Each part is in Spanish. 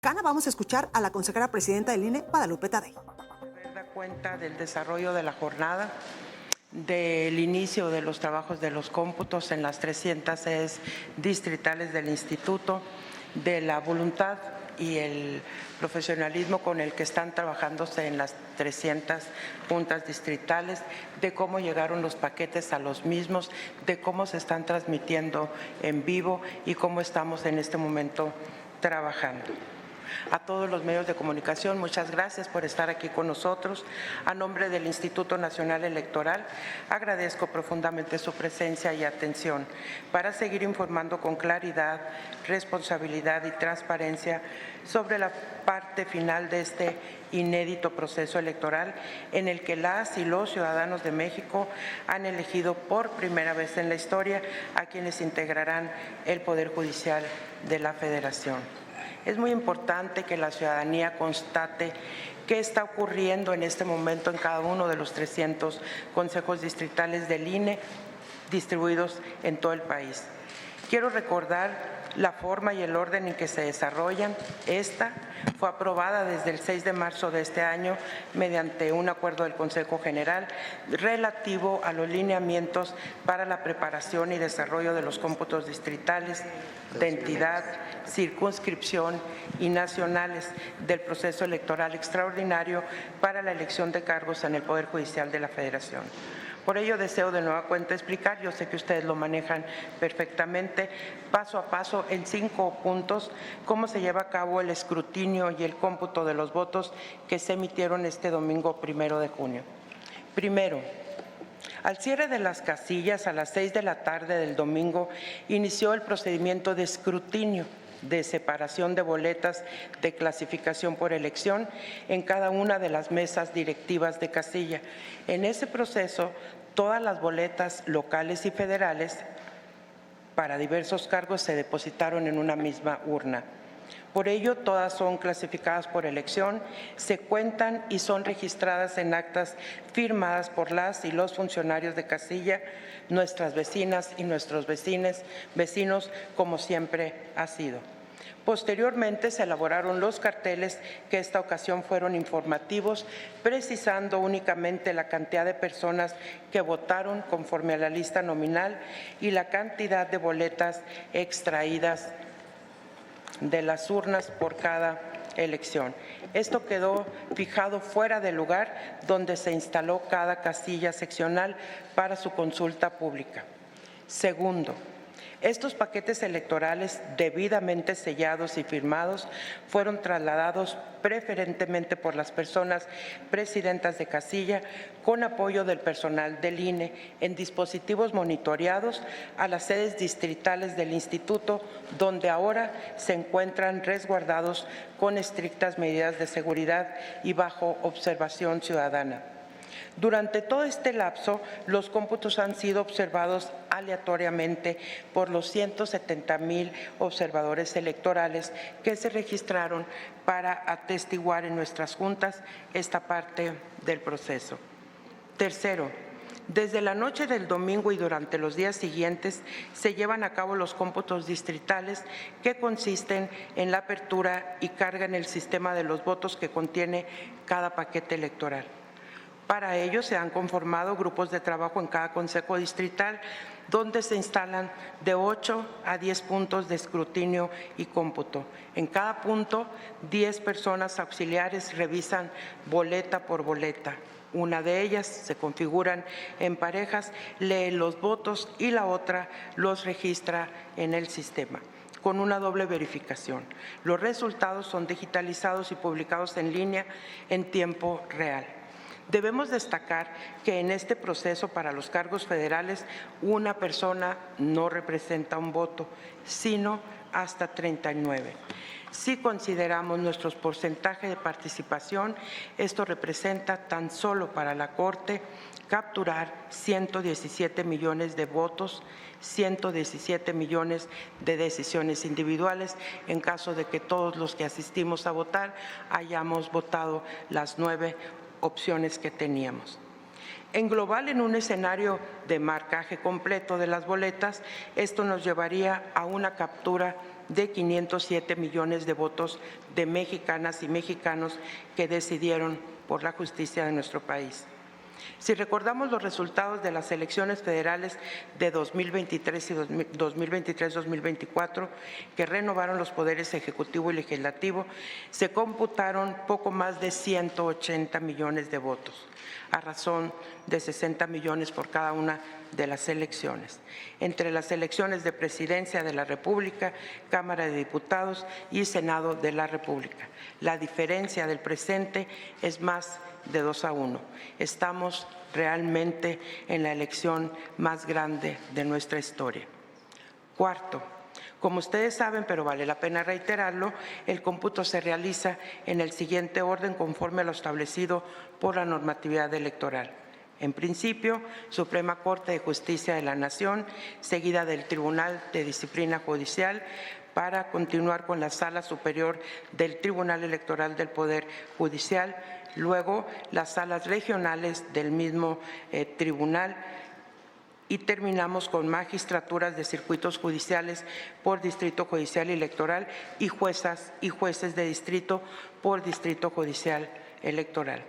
Michoacana. Vamos a escuchar a la consejera presidenta del INE, Guadalupe Tadei. Da cuenta del desarrollo de la jornada, del inicio de los trabajos de los cómputos en las 300 sedes distritales del instituto, de la voluntad y el profesionalismo con el que están trabajándose en las 300 juntas distritales, de cómo llegaron los paquetes a los mismos, de cómo se están transmitiendo en vivo y cómo estamos en este momento trabajando. A todos los medios de comunicación, muchas gracias por estar aquí con nosotros. A nombre del Instituto Nacional Electoral, agradezco profundamente su presencia y atención para seguir informando con claridad, responsabilidad y transparencia sobre la parte final de este inédito proceso electoral en el que las y los ciudadanos de México han elegido por primera vez en la historia a quienes integrarán el Poder Judicial de la Federación. Es muy importante que la ciudadanía constate qué está ocurriendo en este momento en cada uno de los 300 consejos distritales del INE distribuidos en todo el país. Quiero recordar la forma y el orden en que se desarrollan. Esta fue aprobada desde el 6 de marzo de este año mediante un acuerdo del Consejo General relativo a los lineamientos para la preparación y desarrollo de los cómputos distritales de entidad, circunscripción y nacionales del proceso electoral extraordinario para la elección de cargos en el Poder Judicial de la Federación. Por ello deseo de nueva cuenta explicar, yo sé que ustedes lo manejan perfectamente, paso a paso en 5 puntos, cómo se lleva a cabo el escrutinio y el cómputo de los votos que se emitieron este domingo 1 de junio. Primero, al cierre de las casillas a las 6 de la tarde del domingo inició el procedimiento de escrutinio de separación de boletas de clasificación por elección en cada una de las mesas directivas de casilla. En ese proceso, todas las boletas locales y federales para diversos cargos se depositaron en una misma urna. Por ello, todas son clasificadas por elección, se cuentan y son registradas en actas firmadas por las y los funcionarios de casilla, nuestras vecinas y nuestros vecinos, como siempre ha sido. Posteriormente se elaboraron los carteles que esta ocasión fueron informativos, precisando únicamente la cantidad de personas que votaron conforme a la lista nominal y la cantidad de boletas extraídas de las urnas por cada elección. Esto quedó fijado fuera del lugar donde se instaló cada casilla seccional para su consulta pública. Segundo, estos paquetes electorales debidamente sellados y firmados fueron trasladados preferentemente por las personas presidentas de casilla con apoyo del personal del INE en dispositivos monitoreados a las sedes distritales del instituto, donde ahora se encuentran resguardados con estrictas medidas de seguridad y bajo observación ciudadana. Durante todo este lapso, los cómputos han sido observados aleatoriamente por los 170,000 observadores electorales que se registraron para atestiguar en nuestras juntas esta parte del proceso. Tercero, desde la noche del domingo y durante los días siguientes se llevan a cabo los cómputos distritales que consisten en la apertura y carga en el sistema de los votos que contiene cada paquete electoral. Para ello se han conformado grupos de trabajo en cada consejo distrital donde se instalan de 8 a 10 puntos de escrutinio y cómputo. En cada punto, 10 personas auxiliares revisan boleta por boleta. Una de ellas se configuran en parejas, lee los votos y la otra los registra en el sistema con una doble verificación. Los resultados son digitalizados y publicados en línea en tiempo real. Debemos destacar que en este proceso para los cargos federales una persona no representa un voto, sino hasta 39. Si consideramos nuestros porcentajes de participación, esto representa tan solo para la Corte capturar 117 millones de votos, 117 millones de decisiones individuales en caso de que todos los que asistimos a votar hayamos votado las 9 opciones que teníamos. En global, en un escenario de marcaje completo de las boletas, esto nos llevaría a una captura de 507 millones de votos de mexicanas y mexicanos que decidieron por la justicia de nuestro país. Si recordamos los resultados de las elecciones federales de 2023 y 2023-2024, que renovaron los poderes ejecutivo y legislativo, se computaron poco más de 180 millones de votos, a razón de 60 millones por cada una de las elecciones. Entre las elecciones de Presidencia de la República, Cámara de Diputados y Senado de la República. La diferencia del presente es más de 2-1. Estamos realmente en la elección más grande de nuestra historia. Cuarto, como ustedes saben, pero vale la pena reiterarlo, el cómputo se realiza en el siguiente orden conforme a lo establecido por la normatividad electoral. En principio, Suprema Corte de Justicia de la Nación, seguida del Tribunal de Disciplina Judicial, para continuar con la Sala Superior del Tribunal Electoral del Poder Judicial, luego las salas regionales del mismo tribunal y terminamos con magistraturas de circuitos judiciales por distrito judicial electoral y juezas y jueces de distrito por distrito judicial electoral.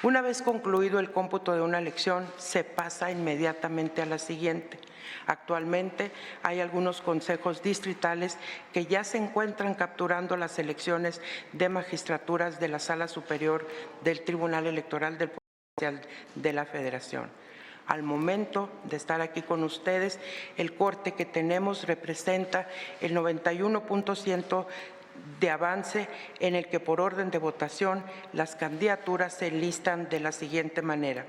Una vez concluido el cómputo de una elección, se pasa inmediatamente a la siguiente. Actualmente hay algunos consejos distritales que ya se encuentran capturando las elecciones de magistraturas de la Sala Superior del Tribunal Electoral del Poder Judicial de la Federación. Al momento de estar aquí con ustedes, el corte que tenemos representa el 91% de avance, en el que por orden de votación las candidaturas se enlistan de la siguiente manera.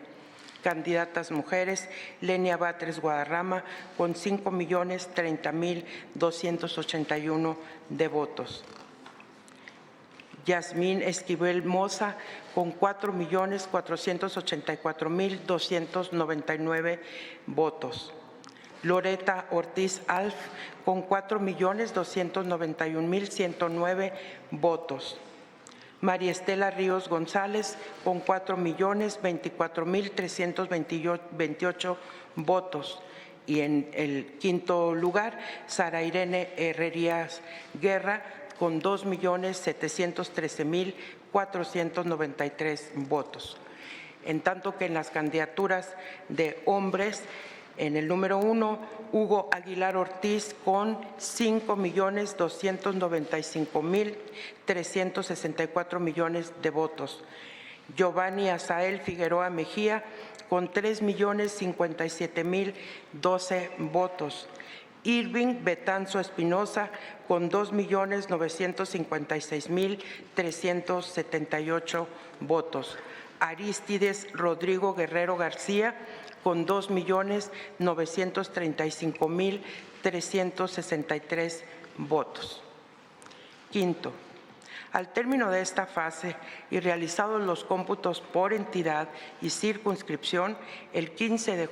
Candidatas mujeres: Lenia Batres Guadarrama con 5.030.281 de votos. Yasmín Esquivel Moza con 4.484.299 votos. Loreta Ortiz Alf con 4.291.109 votos. María Estela Ríos González con 4.024.328 votos. Y en el quinto lugar, Sara Irene Herrerías Guerra con 2.713.493 votos. En tanto que en las candidaturas de hombres, en el número 1, Hugo Aguilar Ortiz con 5.295.364 millones de votos. Giovanni Azael Figueroa Mejía con 3.057.012 votos. Irving Betanzo Espinosa con 2.956.378 votos. Aristides Rodrigo Guerrero García con 2.935.363 votos. Quinto, al término de esta fase y realizados los cómputos por entidad y circunscripción, el 15 de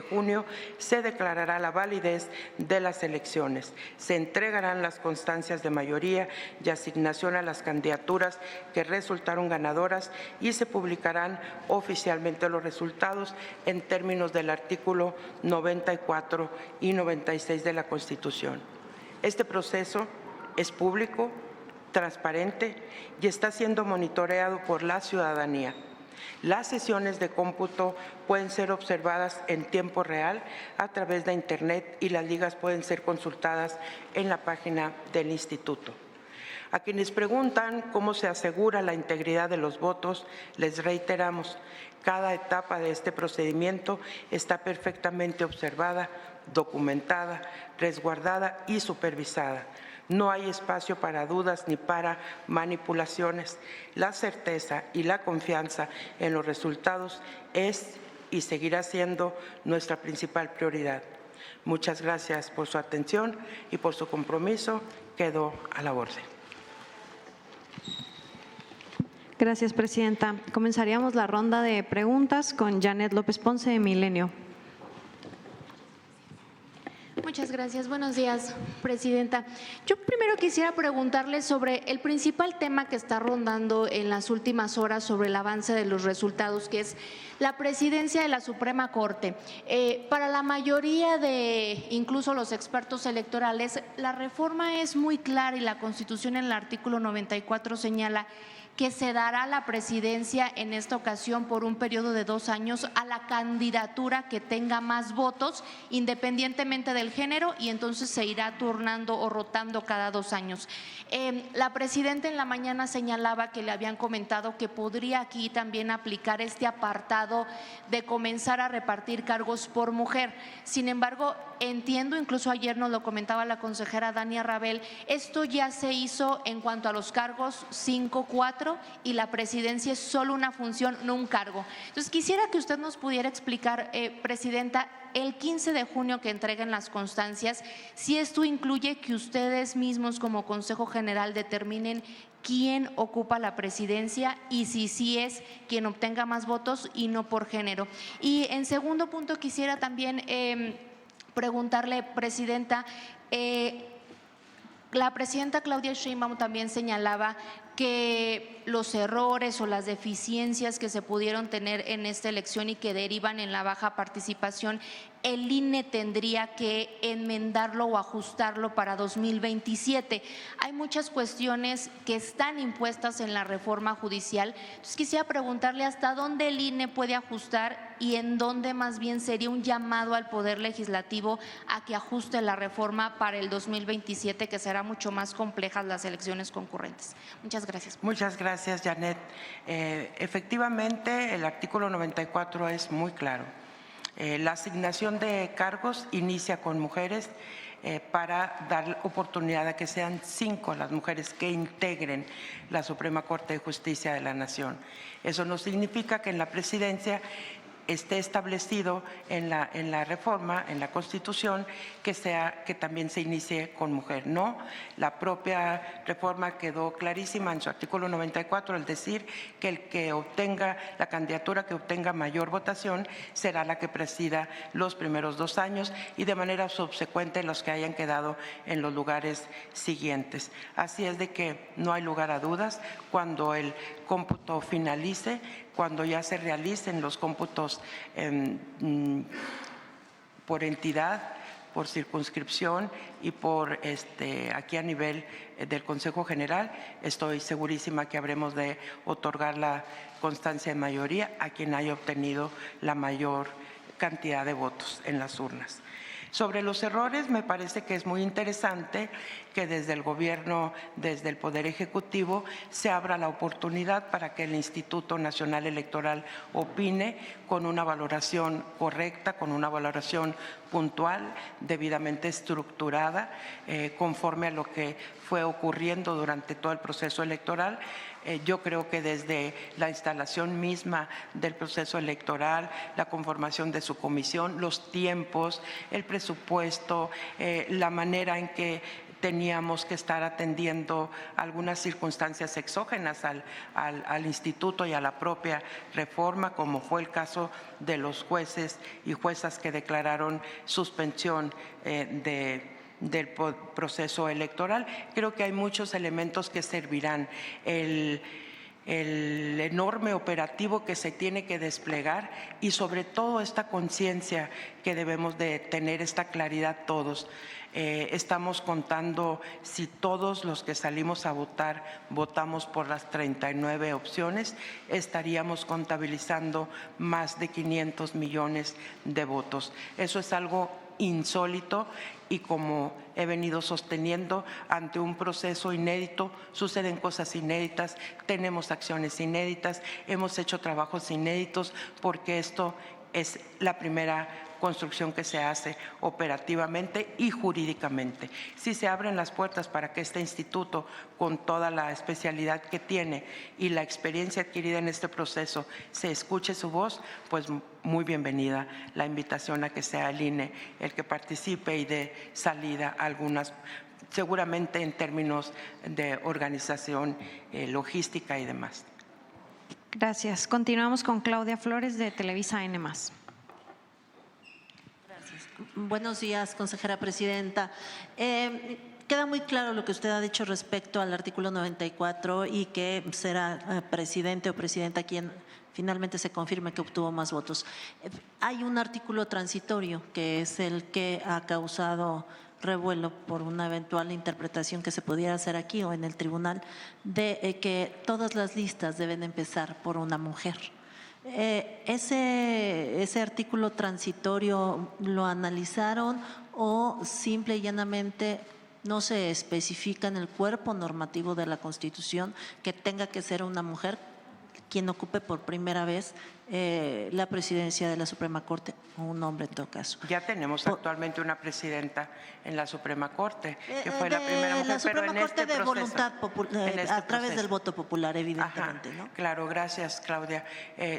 junio se declarará la validez de las elecciones. Se entregarán las constancias de mayoría y asignación a las candidaturas que resultaron ganadoras y se publicarán oficialmente los resultados en términos del artículo 94 y 96 de la Constitución. Este proceso es público, transparente y está siendo monitoreado por la ciudadanía. Las sesiones de cómputo pueden ser observadas en tiempo real a través de Internet y las ligas pueden ser consultadas en la página del Instituto. A quienes preguntan cómo se asegura la integridad de los votos, les reiteramos, cada etapa de este procedimiento está perfectamente observada, documentada, resguardada y supervisada. No hay espacio para dudas ni para manipulaciones. La certeza y la confianza en los resultados es y seguirá siendo nuestra principal prioridad. Muchas gracias por su atención y por su compromiso. Quedo a la orden. Gracias, presidenta. Comenzaríamos la ronda de preguntas con Janet López Ponce de Milenio. Muchas gracias. Buenos días, presidenta. Yo primero primero quisiera preguntarle sobre el principal tema que está rondando en las últimas horas sobre el avance de los resultados, que es la presidencia de la Suprema Corte. Para la mayoría de, incluso los expertos electorales, la reforma es muy clara y la Constitución en el artículo 94 señala que se dará la presidencia en esta ocasión por un periodo de 2 años a la candidatura que tenga más votos, independientemente del género, y entonces se irá turnando o rotando cada 2 años. La presidenta en la mañana señalaba que le habían comentado que podría aquí también aplicar este apartado de comenzar a repartir cargos por mujer. Sin embargo, entiendo, incluso ayer nos lo comentaba la consejera Dania Rabel, esto ya se hizo en cuanto a los cargos 5-4 y la presidencia es solo una función, no un cargo. Entonces, quisiera que usted nos pudiera explicar, presidenta, el 15 de junio que entreguen las constancias, si esto incluye que ustedes mismos como Consejo General determinen quién ocupa la presidencia y si sí es quien obtenga más votos y no por género. Y en segundo punto quisiera también preguntarle, presidenta, la presidenta Claudia Sheinbaum también señalaba que los errores o las deficiencias que se pudieron tener en esta elección y que derivan en la baja participación, el INE tendría que enmendarlo o ajustarlo para 2027. Hay muchas cuestiones que están impuestas en la reforma judicial. Entonces quisiera preguntarle hasta dónde el INE puede ajustar y en dónde más bien sería un llamado al Poder Legislativo a que ajuste la reforma para el 2027, que será mucho más complejas las elecciones concurrentes. Muchas gracias. Muchas gracias, Janet. Efectivamente, el artículo 94 es muy claro. La asignación de cargos inicia con mujeres para dar oportunidad a que sean 5 las mujeres que integren la Suprema Corte de Justicia de la Nación. Eso no significa que en la presidencia esté establecido en la reforma, en la Constitución, que también se inicie con mujer. No, la propia reforma quedó clarísima en su artículo 94 al decir que el que obtenga la candidatura que obtenga mayor votación será la que presida los primeros 2 años y de manera subsecuente los que hayan quedado en los lugares siguientes. Así es de que no hay lugar a dudas. Cuando el cómputo finalice, cuando ya se realicen los cómputos por entidad, por circunscripción y por aquí a nivel del Consejo General, estoy segurísima que habremos de otorgar la constancia de mayoría a quien haya obtenido la mayor cantidad de votos en las urnas. Sobre los errores, me parece que es muy interesante que desde el Gobierno, desde el Poder Ejecutivo, se abra la oportunidad para que el Instituto Nacional Electoral opine con una valoración correcta, con una valoración puntual, debidamente estructurada, conforme a lo que fue ocurriendo durante todo el proceso electoral. Yo creo que desde la instalación misma del proceso electoral, la conformación de su comisión, los tiempos, el presupuesto, la manera en que teníamos que estar atendiendo algunas circunstancias exógenas al instituto y a la propia reforma, como fue el caso de los jueces y juezas que declararon suspensión del proceso electoral. Creo que hay muchos elementos que servirán. El enorme operativo que se tiene que desplegar y sobre todo esta conciencia que debemos de tener, esta claridad todos. Estamos contando si todos los que salimos a votar votamos por las 39 opciones, estaríamos contabilizando más de 500 millones de votos. Eso es algo insólito y, como he venido sosteniendo, ante un proceso inédito suceden cosas inéditas, tenemos acciones inéditas, hemos hecho trabajos inéditos, porque esto es la primera construcción que se hace operativamente y jurídicamente. Si se abren las puertas para que este instituto, con toda la especialidad que tiene y la experiencia adquirida en este proceso, se escuche su voz, pues muy bienvenida la invitación a que sea el INE el que participe y dé salida a algunas, seguramente en términos de organización, logística y demás. Gracias. Continuamos con Claudia Flores de Televisa N+. Buenos días, consejera presidenta. queda muy claro lo que usted ha dicho respecto al artículo 94 y que será presidente o presidenta quien finalmente se confirme que obtuvo más votos. Hay un artículo transitorio que es el que ha causado revuelo por una eventual interpretación que se pudiera hacer aquí o en el tribunal de que todas las listas deben empezar por una mujer. ¿Ese artículo transitorio lo analizaron o simple y llanamente no se especifica en el cuerpo normativo de la Constitución que tenga que ser una mujer quien ocupe por primera vez la presidencia de la Suprema Corte, o un hombre en todo caso? Ya tenemos actualmente una presidenta en la Suprema Corte, que fue la primera mujer, la Suprema pero en Corte este de proceso, voluntad popular, en este a través proceso. del voto popular, evidentemente. Ajá, ¿no? Claro, gracias, Claudia.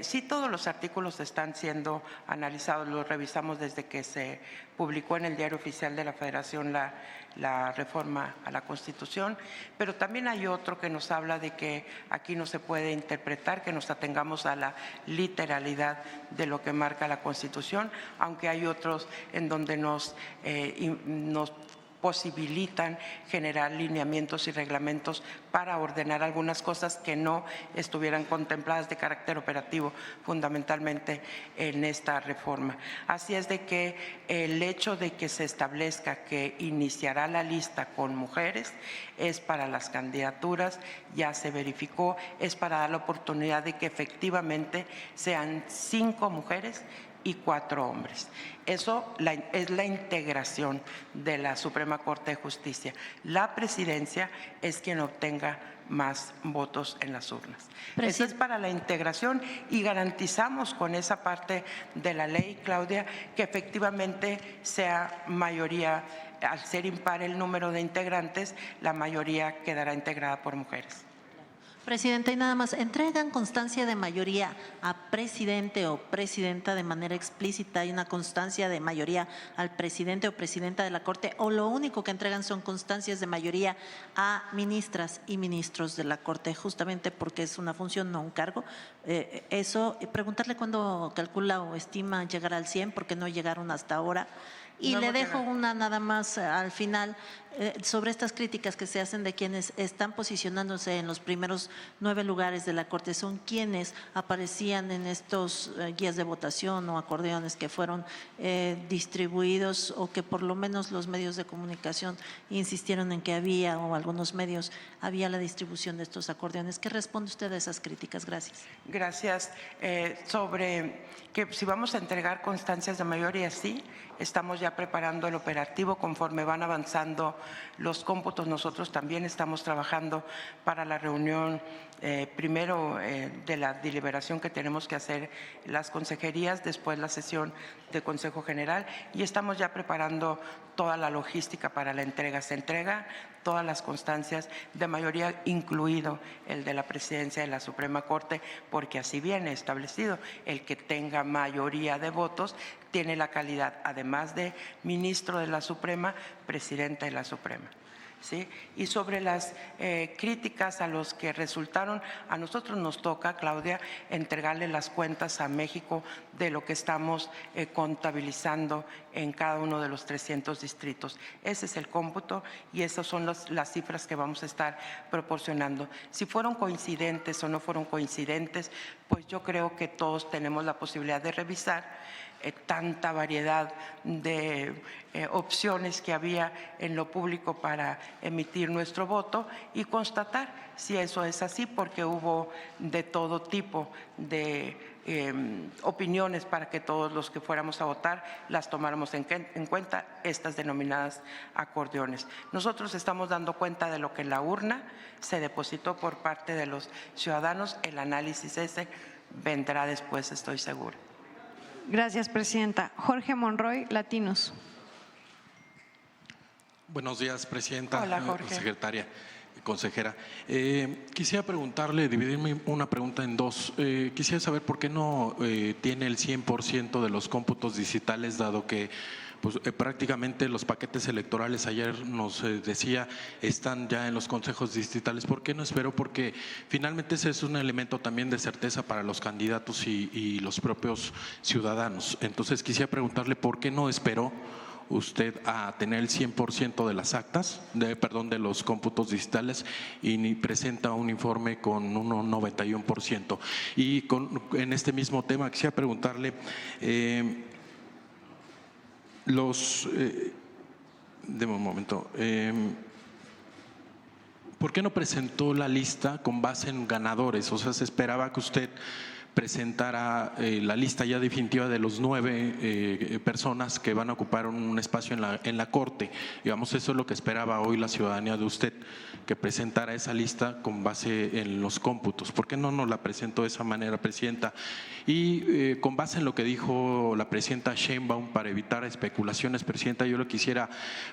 Sí, todos los artículos están siendo analizados, los revisamos desde que se publicó en el Diario Oficial de la Federación la reforma a la Constitución, pero también hay otro que nos habla de que aquí no se puede interpretar, que nos atengamos a la literalidad de lo que marca la Constitución, aunque hay otros en donde nos posibilitan generar lineamientos y reglamentos para ordenar algunas cosas que no estuvieran contempladas de carácter operativo fundamentalmente en esta reforma. Así es de que el hecho de que se establezca que iniciará la lista con mujeres es para las candidaturas, ya se verificó, es para dar la oportunidad de que efectivamente sean 5 mujeres y 4 hombres. Eso es la integración de la Suprema Corte de Justicia. La presidencia es quien obtenga más votos en las urnas. Eso es para la integración y garantizamos con esa parte de la ley, Claudia, que efectivamente sea mayoría, al ser impar el número de integrantes, la mayoría quedará integrada por mujeres. Presidenta, y nada más, ¿entregan constancia de mayoría a presidente o presidenta de manera explícita? ¿Hay una constancia de mayoría al presidente o presidenta de la Corte? ¿O lo único que entregan son constancias de mayoría a ministras y ministros de la Corte, justamente porque es una función, no un cargo? Preguntarle cuándo calcula o estima llegar al 100, porque no llegaron hasta ahora. Y no le dejo llegar. una nada más al final sobre estas críticas que se hacen de quienes están posicionándose en los primeros 9 lugares de la Corte. Son quienes aparecían en estos guías de votación o acordeones que fueron distribuidos, o que por lo menos los medios de comunicación insistieron en que había, o algunos medios, había la distribución de estos acordeones. ¿Qué responde usted a esas críticas? Gracias. Gracias. Sobre que si vamos a entregar constancias de mayoría, sí, estamos ya preparando el operativo conforme van avanzando los cómputos. Nosotros también estamos trabajando para la reunión primero de la deliberación que tenemos que hacer las consejerías, después la sesión del Consejo General, y estamos ya preparando toda la logística para la entrega. Se entrega todas las constancias de mayoría, incluido el de la presidencia de la Suprema Corte, porque así viene establecido. El que tenga mayoría de votos tiene la calidad, además de ministro de la Suprema, presidente de la Suprema. ¿Sí? Y sobre las críticas a los que resultaron, a nosotros nos toca, Claudia, entregarle las cuentas a México de lo que estamos contabilizando en cada uno de los 300 distritos. Ese es el cómputo y esas son las cifras que vamos a estar proporcionando. Si fueron coincidentes o no fueron coincidentes, pues yo creo que todos tenemos la posibilidad de revisar tanta variedad de opciones que había en lo público para emitir nuestro voto y constatar si eso es así, porque hubo de todo tipo de opiniones para que todos los que fuéramos a votar las tomáramos en cuenta, estas denominadas acordeones. Nosotros estamos dando cuenta de lo que en la urna se depositó por parte de los ciudadanos. El análisis ese vendrá después, estoy segura. Gracias, presidenta. Jorge Monroy, Latinos. Buenos días, presidenta. Hola, Jorge. Secretaria, consejera. Quisiera preguntarle, dividirme una pregunta en dos. Quisiera saber por qué no tiene el 100% de los cómputos digitales, dado que pues, prácticamente los paquetes electorales, ayer nos decía, están ya en los consejos distritales. ¿Por qué no esperó? Porque finalmente ese es un elemento también de certeza para los candidatos y los propios ciudadanos. Entonces quisiera preguntarle por qué no esperó usted a tener el 100% de las actas, de los cómputos distritales, y ni presenta un informe con un 91%. Y en este mismo tema quisiera preguntarle, deme un momento. ¿Por qué no presentó la lista con base en ganadores? O sea, se esperaba que usted presentara la lista ya definitiva de los 9 personas que van a ocupar un espacio en la Corte. Digamos, eso es lo que esperaba hoy la ciudadanía de usted, que presentara esa lista con base en los cómputos. ¿Por qué no nos la presentó de esa manera, Presidenta? Y con base en lo que dijo la Presidenta Sheinbaum, para evitar especulaciones, Presidenta, yo le quisiera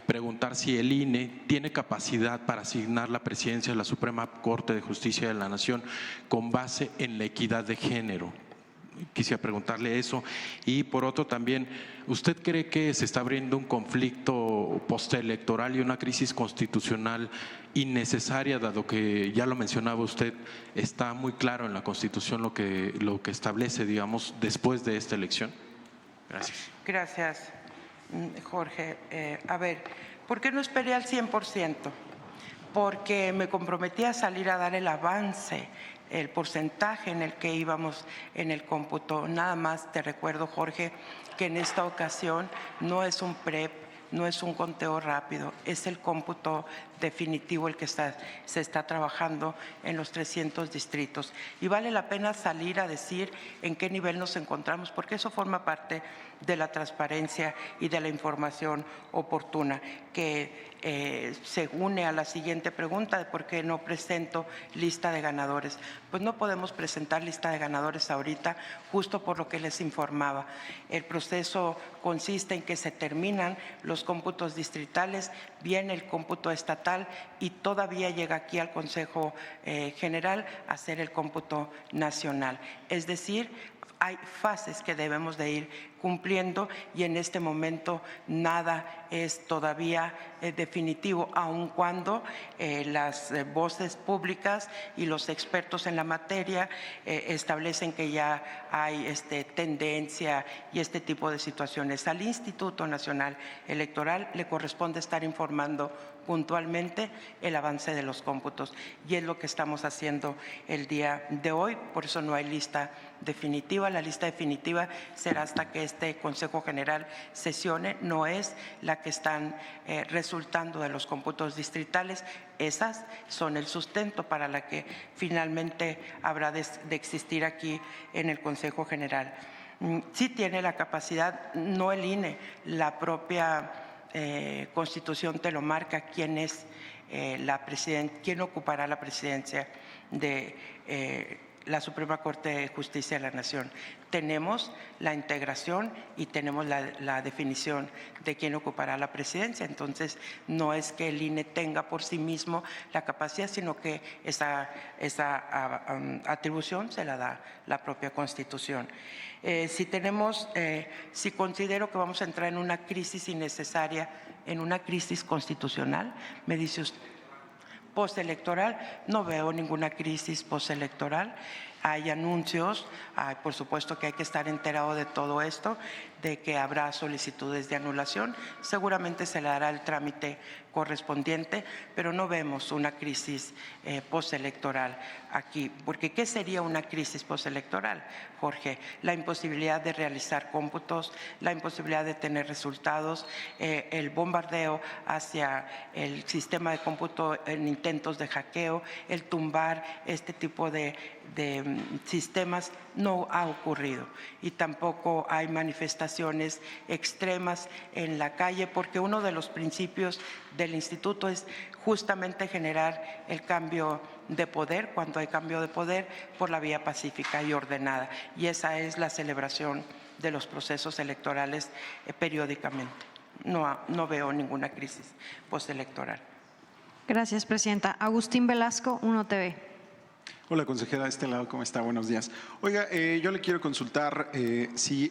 preguntar si el INE tiene capacidad para asignar la presidencia de la Suprema Corte de Justicia de la Nación con base en la equidad de género. Quisiera preguntarle eso. Y por otro también, ¿usted cree que se está abriendo un conflicto postelectoral y una crisis constitucional innecesaria, dado que, ya lo mencionaba usted, está muy claro en la Constitución lo que establece, digamos, después de esta elección? Gracias. Gracias, Jorge. A ver, ¿por qué no esperé al 100%? Porque me comprometí a salir a dar el avance, el porcentaje en el que íbamos en el cómputo. Nada más te recuerdo, Jorge, que en esta ocasión no es un PREP, no es un conteo rápido, es el cómputo definitivo el que se está trabajando en los 300 distritos. Y vale la pena salir a decir en qué nivel nos encontramos, porque eso forma parte de la transparencia y de la información oportuna, que se une a la siguiente pregunta de por qué no presento lista de ganadores. Pues no podemos presentar lista de ganadores ahorita, justo por lo que les informaba. El proceso consiste en que se terminan los cómputos distritales, viene el cómputo estatal y todavía llega aquí al Consejo General a hacer el cómputo nacional. Es decir, hay fases que debemos de ir cumpliendo y en este momento nada es todavía definitivo, aun cuando las voces públicas y los expertos en la materia establecen que ya hay tendencia y este tipo de situaciones. Al Instituto Nacional Electoral le corresponde estar informando puntualmente el avance de los cómputos y es lo que estamos haciendo el día de hoy. Por eso no hay lista definitiva. La lista definitiva será hasta que este Consejo General sesione, no es la que están resultando de los cómputos distritales. Esas son el sustento para la que finalmente habrá de existir aquí en el Consejo General. Sí tiene la capacidad, no el INE, la propia Constitución te lo marca, quién es quién ocupará la presidencia de la Suprema Corte de Justicia de la Nación. Tenemos la integración y tenemos la definición de quién ocupará la presidencia. Entonces, no es que el INE tenga por sí mismo la capacidad, sino que esa atribución se la da la propia Constitución. Si considero que vamos a entrar en una crisis innecesaria, en una crisis constitucional, me dice usted, postelectoral, no veo ninguna crisis postelectoral. Hay anuncios, por supuesto que hay que estar enterado de todo esto, de que habrá solicitudes de anulación, seguramente se le dará el trámite correspondiente, pero no vemos una crisis postelectoral aquí, porque ¿qué sería una crisis postelectoral, Jorge? La imposibilidad de realizar cómputos, la imposibilidad de tener resultados, el bombardeo hacia el sistema de cómputo en intentos de hackeo, el tumbar este tipo de sistemas no ha ocurrido y tampoco hay manifestaciones extremas en la calle, porque uno de los principios del instituto es justamente generar el cambio de poder, cuando hay cambio de poder, por la vía pacífica y ordenada, y esa es la celebración de los procesos electorales periódicamente. No veo ninguna crisis postelectoral. Gracias, Presidenta. Agustín Velasco, 1TV. Hola, consejera, de este lado, ¿cómo está? Buenos días. Oiga, yo le quiero consultar si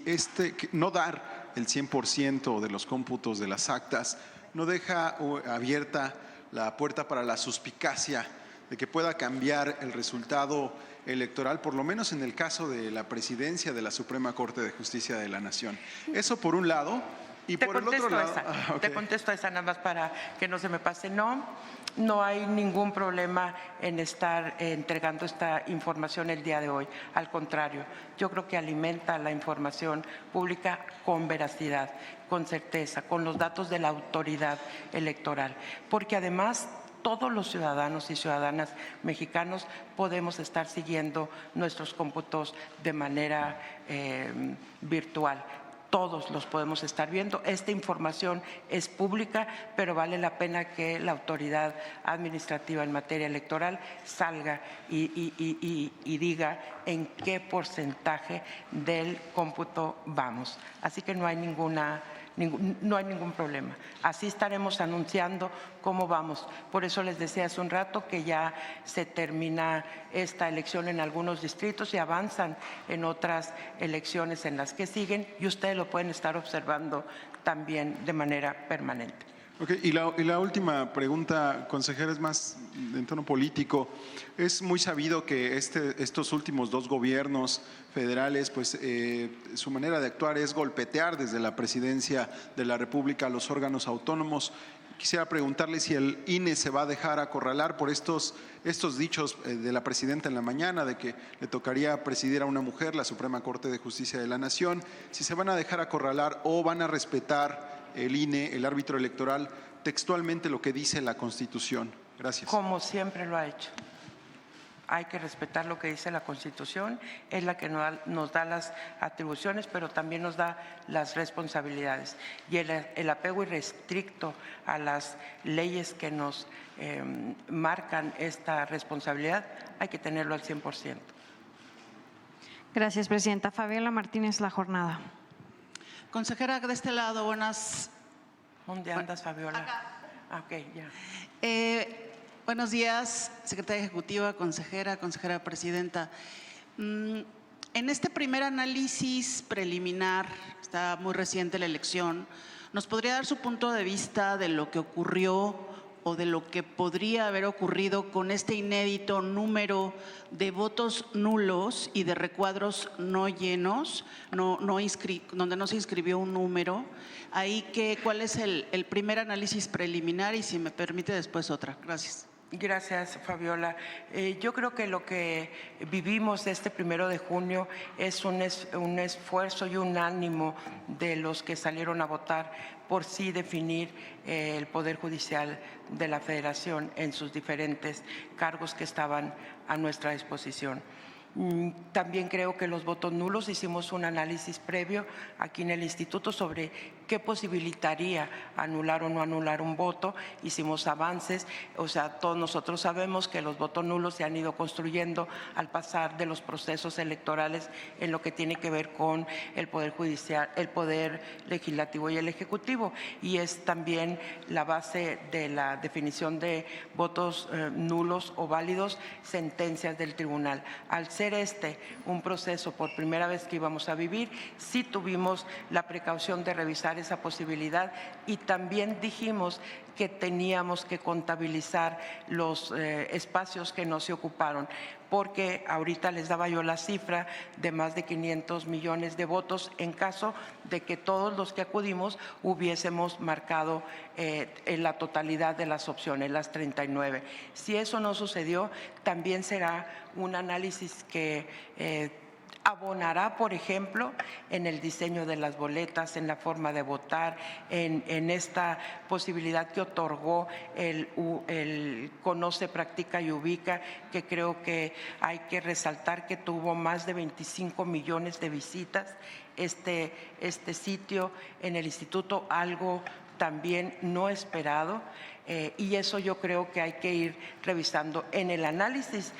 no dar el 100% de los cómputos de las actas no deja abierta la puerta para la suspicacia de que pueda cambiar el resultado electoral, por lo menos en el caso de la presidencia de la Suprema Corte de Justicia de la Nación. Eso por un lado. Y Te por el otro contesto lado, esa, ok. te contesto esa nada más para que no se me pase. No hay ningún problema en estar entregando esta información el día de hoy. Al contrario, yo creo que alimenta la información pública con veracidad, con certeza, con los datos de la autoridad electoral, porque además todos los ciudadanos y ciudadanas mexicanos podemos estar siguiendo nuestros cómputos de manera virtual. Todos los podemos estar viendo. Esta información es pública, pero vale la pena que la autoridad administrativa en materia electoral salga y diga en qué porcentaje del cómputo vamos. Así que no hay ningún problema. Así estaremos anunciando cómo vamos. Por eso les decía hace un rato que ya se termina esta elección en algunos distritos y avanzan en otras elecciones en las que siguen, y ustedes lo pueden estar observando también de manera permanente. Ok, y la última pregunta, consejera, es más en tono político. Es muy sabido que estos últimos dos gobiernos federales, pues su manera de actuar es golpetear desde la presidencia de la República a los órganos autónomos. Quisiera preguntarle si el INE se va a dejar acorralar por estos dichos de la presidenta en la mañana, de que le tocaría presidir a una mujer la Suprema Corte de Justicia de la Nación, si se van a dejar acorralar o van a respetar el INE, el árbitro electoral, textualmente lo que dice la Constitución. Gracias. Como siempre lo ha hecho. Hay que respetar lo que dice la Constitución, es la que nos da las atribuciones, pero también nos da las responsabilidades. Y el apego irrestricto a las leyes que nos marcan esta responsabilidad, hay que tenerlo al 100%. Gracias, presidenta. Fabiola Martínez, La Jornada. Consejera, de este lado, buenas. ¿Dónde andas, Fabiola? Acá. Ok, ya. Buenos días, secretaria ejecutiva, consejera presidenta. En este primer análisis preliminar, está muy reciente la elección, ¿nos podría dar su punto de vista de lo que ocurrió o de lo que podría haber ocurrido con este inédito número de votos nulos y de recuadros no llenos, donde no se inscribió un número? Ahí ¿cuál es el primer análisis preliminar? Y si me permite después otra. Gracias. Gracias, Fabiola. Yo creo que lo que vivimos este 1 de junio es un esfuerzo y un ánimo de los que salieron a votar por sí definir el Poder Judicial de la Federación en sus diferentes cargos que estaban a nuestra disposición. También creo que los votos nulos, hicimos un análisis previo aquí en el instituto sobre qué posibilitaría anular o no anular un voto. Hicimos avances, o sea, todos nosotros sabemos que los votos nulos se han ido construyendo al pasar de los procesos electorales en lo que tiene que ver con el Poder Judicial, el Poder Legislativo y el Ejecutivo, y es también la base de la definición de votos nulos o válidos, sentencias del tribunal. Al ser un proceso por primera vez que íbamos a vivir, sí tuvimos la precaución de revisar esa posibilidad y también dijimos que teníamos que contabilizar los espacios que no se ocuparon, porque ahorita les daba yo la cifra de más de 500 millones de votos en caso de que todos los que acudimos hubiésemos marcado en la totalidad de las opciones, las 39. Si eso no sucedió, también será un análisis que abonará, por ejemplo, en el diseño de las boletas, en la forma de votar, en esta posibilidad que otorgó el Conoce, Practica y Ubica, que creo que hay que resaltar que tuvo más de 25 millones de visitas este sitio en el instituto, algo también no esperado. Y eso yo creo que hay que ir revisando en el análisis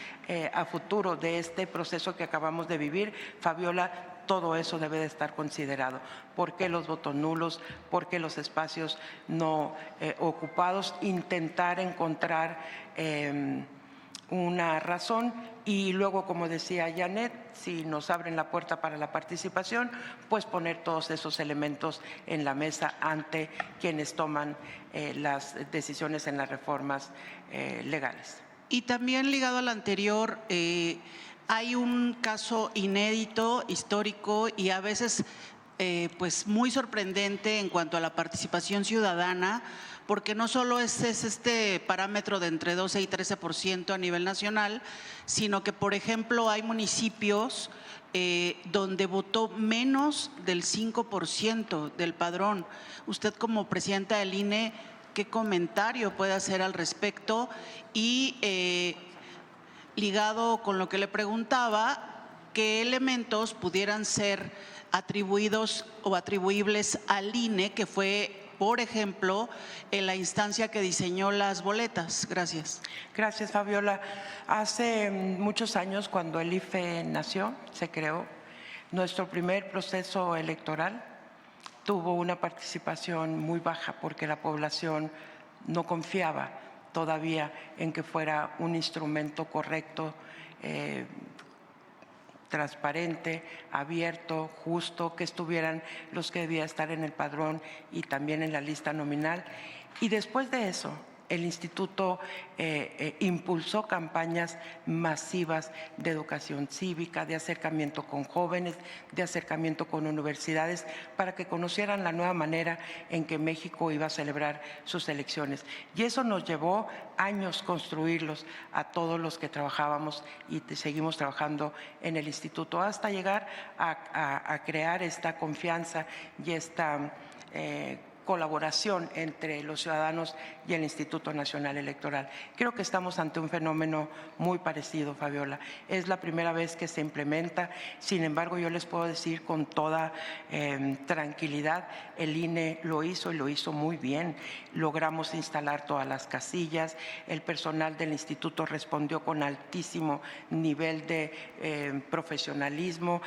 a futuro de este proceso que acabamos de vivir. Fabiola, todo eso debe de estar considerado. ¿Por qué los votos nulos? ¿Por qué los espacios no ocupados? Intentar encontrar una razón y luego, como decía Janet, si nos abren la puerta para la participación, pues poner todos esos elementos en la mesa ante quienes toman las decisiones en las reformas legales. Y también ligado al anterior, hay un caso inédito, histórico, y a veces pues muy sorprendente en cuanto a la participación ciudadana, porque no solo es este parámetro de entre 12 y 13% a nivel nacional, sino que, por ejemplo, hay municipios donde votó menos del 5% del padrón. Usted, como presidenta del INE, ¿qué comentario puede hacer al respecto? Y ligado con lo que le preguntaba, ¿qué elementos pudieran ser atribuidos o atribuibles al INE, que fue, por ejemplo, en la instancia que diseñó las boletas? Gracias. Gracias, Fabiola. Hace muchos años, cuando el IFE nació, se creó, nuestro primer proceso electoral tuvo una participación muy baja porque la población no confiaba todavía en que fuera un instrumento correcto, transparente, abierto, justo, que estuvieran los que debían estar en el padrón y también en la lista nominal. Y después de eso, el instituto impulsó campañas masivas de educación cívica, de acercamiento con jóvenes, de acercamiento con universidades, para que conocieran la nueva manera en que México iba a celebrar sus elecciones. Y eso nos llevó años construirlos a todos los que trabajábamos y seguimos trabajando en el instituto, hasta llegar a crear esta confianza y esta colaboración entre los ciudadanos y el Instituto Nacional Electoral. Creo que estamos ante un fenómeno muy parecido, Fabiola. Es la primera vez que se implementa, sin embargo, yo les puedo decir con toda tranquilidad, el INE lo hizo y lo hizo muy bien. Logramos instalar todas las casillas, el personal del instituto respondió con altísimo nivel de profesionalismo,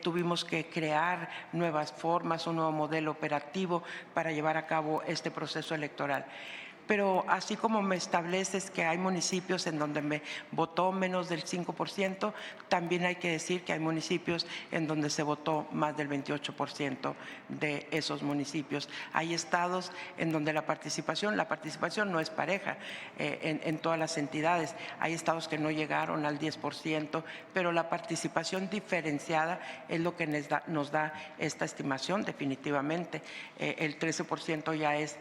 tuvimos que crear nuevas formas, un nuevo modelo operativo para llevar a cabo este proceso electoral. Pero así como me estableces que hay municipios en donde me votó menos del 5%, también hay que decir que hay municipios en donde se votó más del 28% de esos municipios. Hay estados en donde la participación no es pareja en todas las entidades. Hay estados que no llegaron al 10%, pero la participación diferenciada es lo que nos da esta estimación definitivamente. El 13% ya es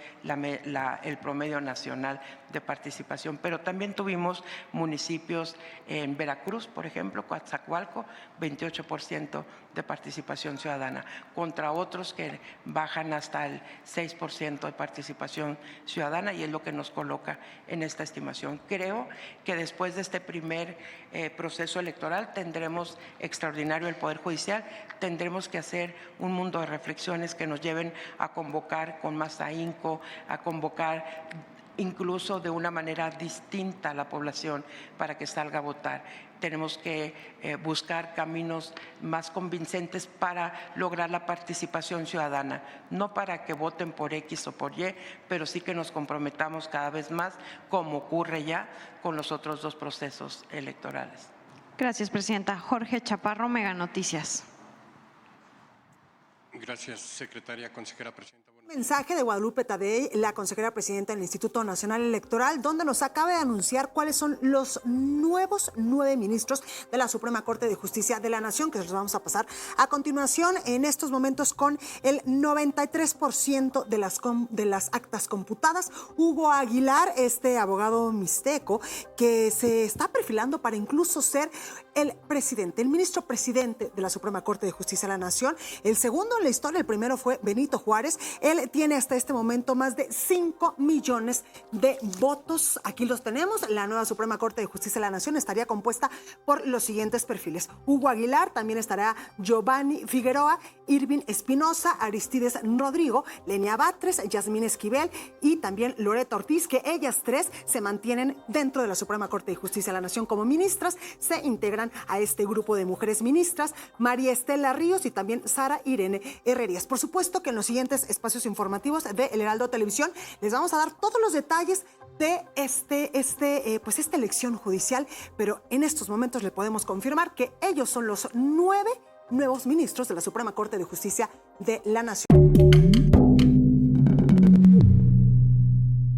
el promedio nacional de participación, pero también tuvimos municipios en Veracruz, por ejemplo, Coatzacoalco, 28% de participación ciudadana, contra otros que bajan hasta el 6% de participación ciudadana, y es lo que nos coloca en esta estimación. Creo que después de este primer proceso electoral tendremos extraordinario el Poder Judicial, tendremos que hacer un mundo de reflexiones que nos lleven a convocar con más ahínco, a convocar incluso de una manera distinta a la población para que salga a votar. Tenemos que buscar caminos más convincentes para lograr la participación ciudadana, no para que voten por X o por Y, pero sí que nos comprometamos cada vez más, como ocurre ya con los otros dos procesos electorales. Gracias, presidenta. Jorge Chaparro, Mega Noticias. Gracias, secretaria, consejera, presidenta. Mensaje de Guadalupe Tadei, la consejera presidenta del Instituto Nacional Electoral, donde nos acaba de anunciar cuáles son los nuevos 9 ministros de la Suprema Corte de Justicia de la Nación, que los vamos a pasar a continuación. En estos momentos, con el 93% de las actas computadas, Hugo Aguilar, este abogado mixteco, que se está perfilando para incluso ser el ministro presidente de la Suprema Corte de Justicia de la Nación. El segundo en la historia, el primero fue Benito Juárez. Él tiene hasta este momento más de 5 millones de votos. Aquí los tenemos. La nueva Suprema Corte de Justicia de la Nación estaría compuesta por los siguientes perfiles: Hugo Aguilar, también estará Giovanni Figueroa, Irving Espinosa, Aristides Rodrigo, Lenia Batres, Yasmín Esquivel y también Loreto Ortiz, que ellas tres se mantienen dentro de la Suprema Corte de Justicia de la Nación como ministras. Se integran a este grupo de mujeres ministras María Estela Ríos y también Sara Irene Herrerías. Por supuesto que en los siguientes espacios informativos de El Heraldo Televisión les vamos a dar todos los detalles de esta elección judicial, pero en estos momentos le podemos confirmar que ellos son los 9 nuevos ministros de la Suprema Corte de Justicia de la Nación.